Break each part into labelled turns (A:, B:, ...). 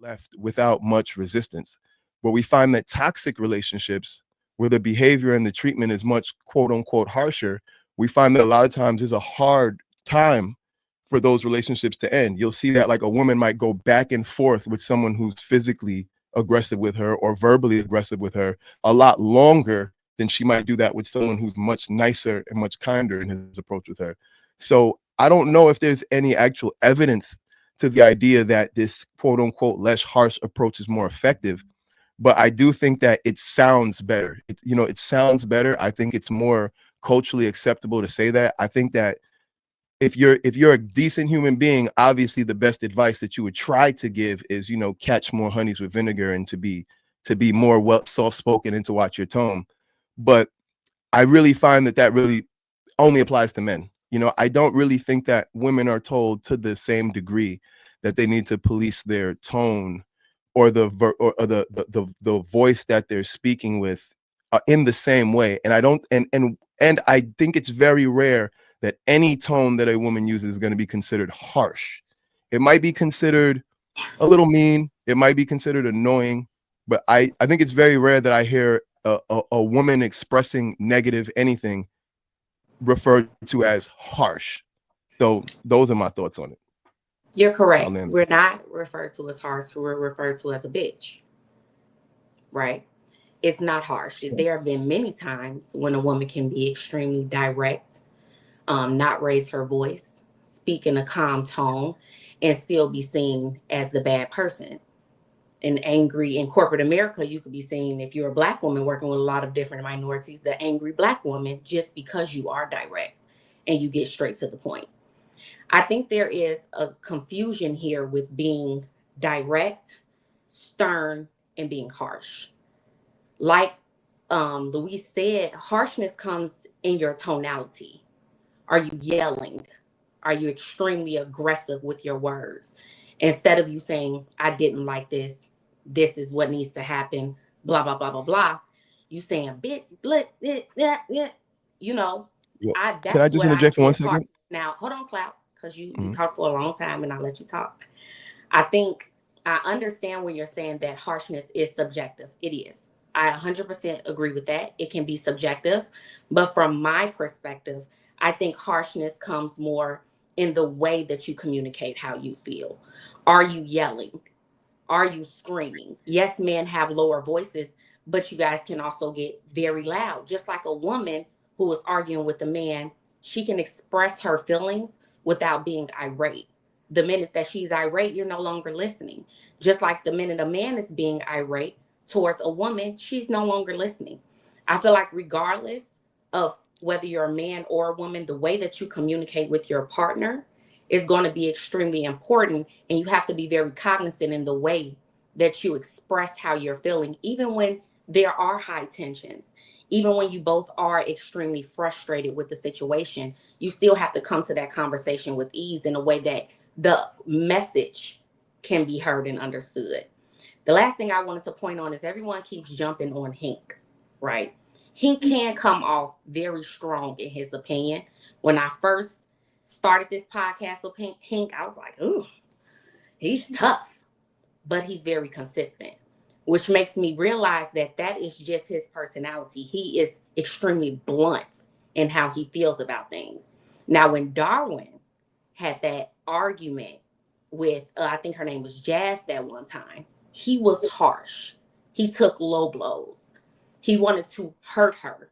A: left without much resistance. But we find that toxic relationships, where the behavior and the treatment is much quote unquote harsher, we find that a lot of times there's a hard time for those relationships to end. You'll see that like a woman might go back and forth with someone who's physically aggressive with her or verbally aggressive with her a lot longer than she might do that with someone who's much nicer and much kinder in his approach with her. So I don't know if there's any actual evidence to the idea that this quote unquote less harsh approach is more effective, but I do think that it sounds better. It sounds better. I think it's more culturally acceptable to say that. I think that if you're a decent human being, obviously the best advice that you would try to give is, catch more honeys with vinegar and to be more soft spoken and to watch your tone. But I really find that really only applies to men. I don't really think that women are told to the same degree that they need to police their tone or the voice that they're speaking with in the same way. And I don't and I think it's very rare that any tone that a woman uses is going to be considered harsh. It might be considered a little mean. It might be considered annoying, but I think it's very rare that I hear a woman expressing negative anything referred to as harsh. So those are my thoughts on it.
B: You're correct. We're not referred to as harsh. We're referred to as a bitch, right? It's not harsh. There have been many times when a woman can be extremely direct, not raise her voice, speak in a calm tone, and still be seen as the bad person. In corporate America, you could be seen, if you're a Black woman working with a lot of different minorities, the angry Black woman, just because you are direct and you get straight to the point. I think there is a confusion here with being direct, stern, and being harsh. Like Louise said, harshness comes in your tonality. Are you yelling? Are you extremely aggressive with your words? Instead of you saying, I didn't like this, this is what needs to happen, blah, blah, blah, blah, blah. You saying, bit, blit, yeah.
A: Can I just interject for 1 second?
B: Now, hold on, Clout, because you talked for a long time and I'll let you talk. I think I understand when you're saying that harshness is subjective. It is. I 100% agree with that. It can be subjective. But from my perspective, I think harshness comes more in the way that you communicate how you feel. Are you yelling? Are you screaming? Yes, men have lower voices, but you guys can also get very loud. Just like a woman who is arguing with a man, she can express her feelings without being irate. The minute that she's irate, you're no longer listening. Just like the minute a man is being irate towards a woman, she's no longer listening. I feel like regardless of whether you're a man or a woman, the way that you communicate with your partner is going to be extremely important. And you have to be very cognizant in the way that you express how you're feeling, even when there are high tensions, even when you both are extremely frustrated with the situation. You still have to come to that conversation with ease in a way that the message can be heard and understood. The last thing I wanted to point on is everyone keeps jumping on Hink, right? Hink can come off very strong in his opinion. When I first started this podcast with Hink, I was like, ooh, he's tough, but he's very consistent, which makes me realize that is just his personality. He is extremely blunt in how he feels about things. Now, when Darwin had that argument with, I think her name was Jazz that one time, he was harsh. He took low blows. He wanted to hurt her.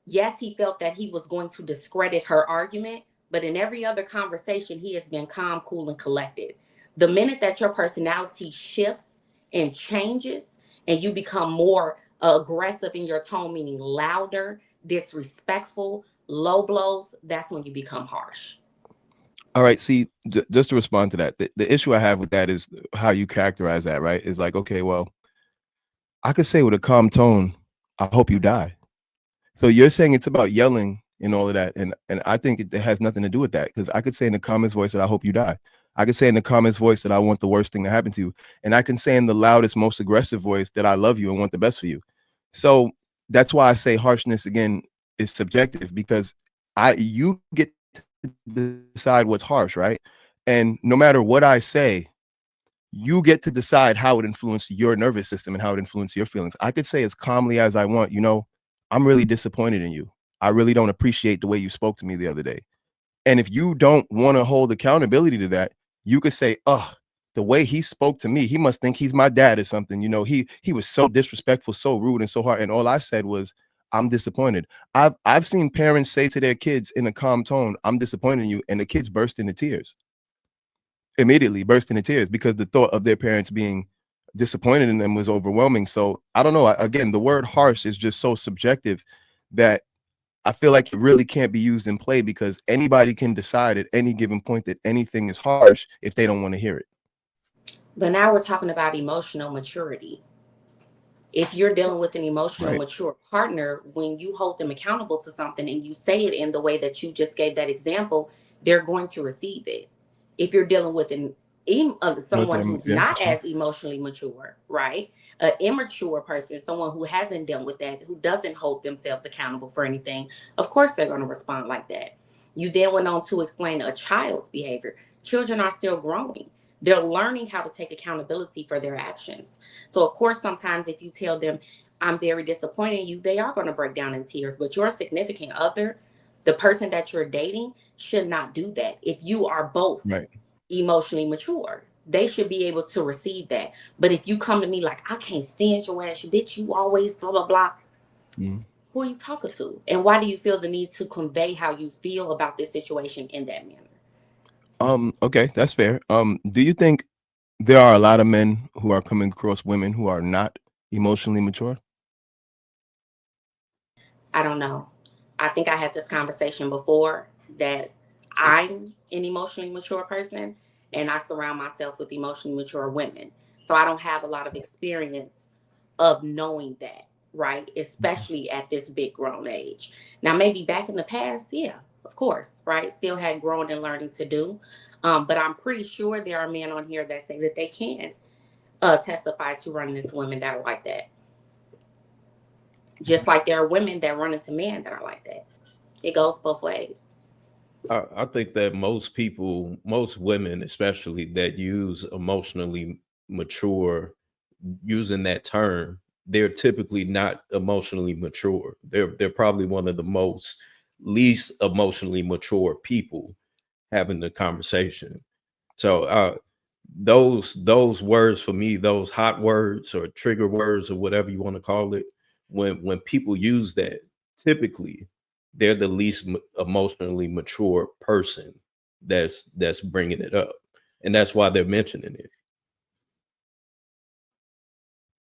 B: Yes, he felt that he was going to discredit her argument, but in every other conversation, he has been calm, cool, and collected. The minute that your personality shifts and changes and you become more aggressive in your tone, meaning louder, disrespectful, low blows, that's when you become harsh.
A: All right. See, just to respond to that, the issue I have with that is how you characterize that, right? Is like, okay, well, I could say with a calm tone, I hope you die. So you're saying it's about yelling and all of that. And I think it has nothing to do with that, because I could say in the calmest voice that I hope you die. I could say in the calmest voice that I want the worst thing to happen to you. And I can say in the loudest, most aggressive voice that I love you and want the best for you. So that's why I say harshness, again, is subjective, because you get to decide what's harsh, right? And no matter what I say, you get to decide how it influenced your nervous system and how it influenced your feelings. I could say as calmly as I want, you know, I'm really disappointed in you. I really don't appreciate the way you spoke to me the other day. And if you don't want to hold accountability to that, you could say, oh, the way he spoke to me, he must think he's my dad or something. You know, he was so disrespectful, so rude, and so hard. And all I said was, I'm disappointed. I've seen parents say to their kids in a calm tone, I'm disappointed in you, and the kids burst into tears. Immediately burst into tears because the thought of their parents being disappointed in them was overwhelming. So I don't know. Again, the word harsh is just so subjective that I feel like it really can't be used in play because anybody can decide at any given point that anything is harsh if they don't want to hear it.
B: But now we're talking about emotional maturity. If you're dealing with an emotional mature partner, when you hold them accountable to something and you say it in the way that you just gave that example, they're going to receive it. If you're dealing with someone who's not as emotionally mature, right? An immature person, someone who hasn't dealt with that, who doesn't hold themselves accountable for anything, of course they're going to respond like that. You then went on to explain a child's behavior. Children are still growing. They're learning how to take accountability for their actions. So, of course, sometimes if you tell them, I'm very disappointed in you, they are going to break down in tears. But your significant other, the person that you're dating, should not do that. If you are both emotionally mature, they should be able to receive that. But if you come to me like, I can't stand your ass, bitch, you always blah, blah, blah. Who are you talking to? And why do you feel the need to convey how you feel about this situation in that manner?
A: Okay, that's fair. Do you think there are a lot of men who are coming across women who are not emotionally mature?
B: I don't know. I think I had this conversation before that I'm an emotionally mature person and I surround myself with emotionally mature women. So I don't have a lot of experience of knowing that, right? Especially at this big grown age. Now, maybe back in the past, yeah, of course, right? Still had growing and learning to do. But I'm pretty sure there are men on here that say that they can testify to running into women that are like that. Just like there are women that run into men that are like that. It goes both ways.
C: I think that most people, most women especially, that use emotionally mature, using that term, they're typically not emotionally mature. They're probably one of the most least emotionally mature people having the conversation. So those words for me, those hot words or trigger words or whatever you want to call it, when people use that, typically they're the least emotionally mature person that's bringing it up, and that's why they're mentioning it.